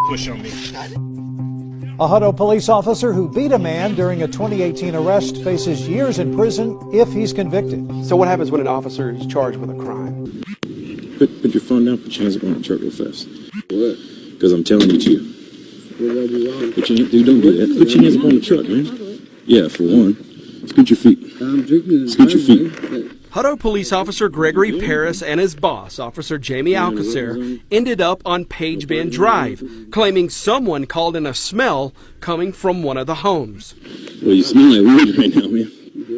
Push on me. A Hutto police officer who beat a man during a 2018 arrest faces years in prison if he's convicted. So what happens when an officer is charged with a crime? Put your phone down, put your hands up on the truck real fast. What? Because I'm telling you to. What did I do wrong? Dude, don't do that. Put your hands up on the truck, man. Yeah, for one. Scoot your feet. I'm drinking. Scoot your feet. Hutto police officer Gregory Paris and his boss, Officer Jamie Alcacer, ended up on Page Bend Drive, claiming someone called in a smell coming from one of the homes. Well, you smell like weed right now, man.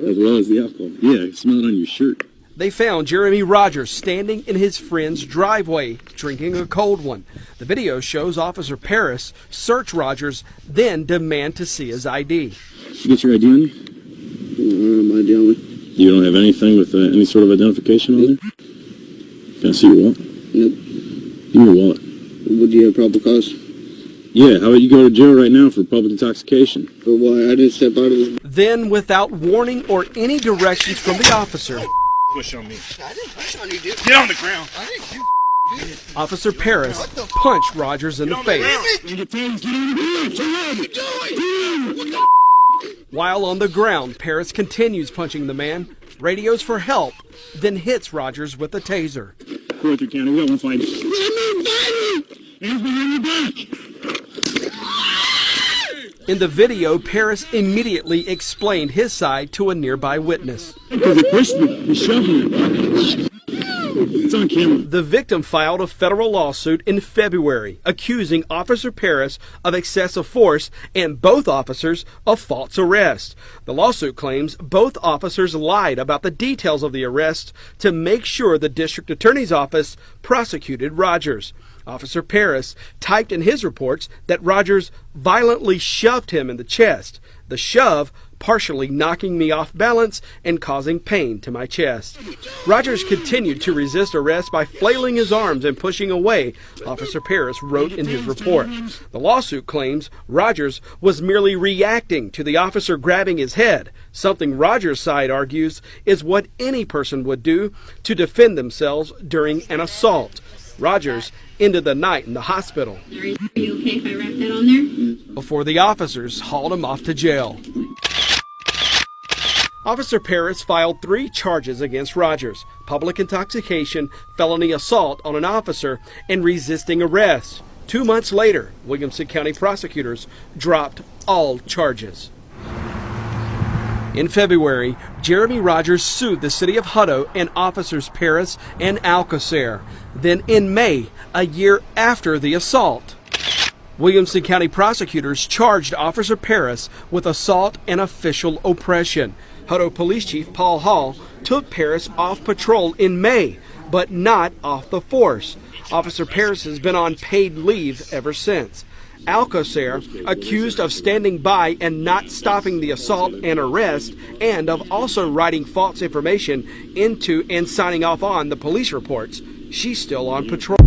As well as the alcohol. Yeah, you smell it on your shirt. They found Jeremy Rogers standing in his friend's driveway, drinking a cold one. The video shows Officer Paris search Rogers, then demand to see his ID. You get your ID on you? My ID on me. You don't have anything with any sort of identification on there? Can I see your wallet? Nope. Give me your wallet. What, do you have probable cause? Yeah, how about you go to jail right now for public intoxication? For why? I didn't step out of this. Then, without warning or any directions from the officer, Push on me. I didn't push on you, dude. Get on the ground. I didn't do Officer Paris punched Rogers in the face. While on the ground, Paris continues punching the man, radios for help, then hits Rogers with a taser. Arthur County, we got one fight. Hands behind your back. In the video, Paris immediately explained his side to a nearby witness. Because he pushed me, he shoved me. It's on camera. The victim filed a federal lawsuit in February accusing Officer Paris of excessive force and both officers of false arrest. The lawsuit claims both officers lied about the details of the arrest to make sure the district attorney's office prosecuted Rogers. Officer Paris typed in his reports that Rogers violently shoved him in the chest, the shove partially knocking me off balance and causing pain to my chest. Rogers continued to resist arrest by flailing his arms and pushing away, Officer Paris wrote in his report. The lawsuit claims Rogers was merely reacting to the officer grabbing his head, something Rogers' side argues is what any person would do to defend themselves during an assault. Rogers ended the night in the hospital. Are you okay if I wrap that on there? Before the officers hauled him off to jail. Officer Paris filed 3 charges against Rogers: public intoxication, felony assault on an officer, and resisting arrest. 2 months later, Williamson County prosecutors dropped all charges. In February, Jeremy Rogers sued the city of Hutto and officers Paris and Alcacer. Then in May, a year after the assault, Williamson County prosecutors charged Officer Paris with assault and official oppression. Hutto Police Chief Paul Hall took Paris off patrol in May, but not off the force. Officer Paris has been on paid leave ever since. Alcacer, accused of standing by and not stopping the assault and arrest, and of also writing false information into and signing off on the police reports. She's still on patrol.